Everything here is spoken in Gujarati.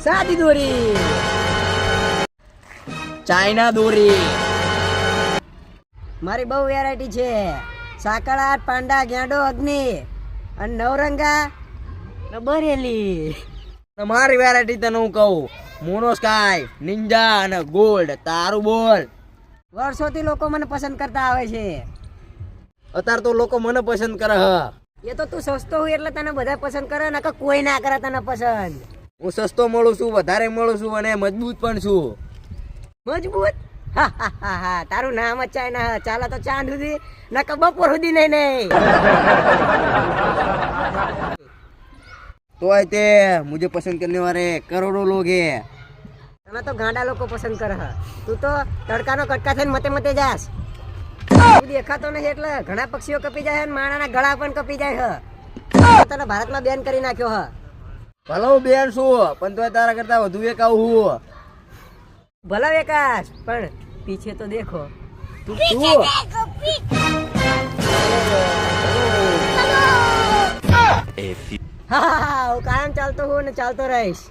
સાદી દોરી, ચાઇના દોરી. મારી બહુ વેરાયટી છે. સાકળાટ, પાંડા, ગેંડો, અગ્નિ અને નવરંગા ને બરેલી. મારી વેરાયટી તને હું કહું, મોનો સ્કાય, નિંજા અને ગોલ્ડ. તારું બોલ. વર્ષોથી લોકો મને પસંદ કરતા આવે છે. અત્યારે તો લોકો મને પસંદ કરે હ. એ તો તું સસ્તો હોય એટલે તને બધા પસંદ કરે ને કે કોઈ ના કરે તને પસંદ. હું સસ્તો મળું છું, વધારે મળું છું અને મજબૂત પણ છું. મજબૂત? હા હા હા હા, તારું નામ જ ચાઇના. ચાલે તો ચાંદ સુધી નકર બપોર સુધી નહીં. तो ते मुझे पसंद करने वाले करोड़ों लोग हैं. તને તો ગાંડા લોકો પસંદ કરે હ. તું તો તડકાનો કટકા થઈને મતે જાસ. તું દેખાતો નથી એટલે ઘણા પક્ષીઓ કપી જાય અને માણાના ગળા પણ કપી જાય હ. તને ભારતમાં બેન કરી નાખ્યો હ. ભલે હું બેન છું પણ તોય તારા કરતા વધુ એક આવું. ભલે વિકાસ, પણ પીછે તો દેખો. તું હા, હું કાયમ ચાલતો હું ને ચાલતો રહીશ.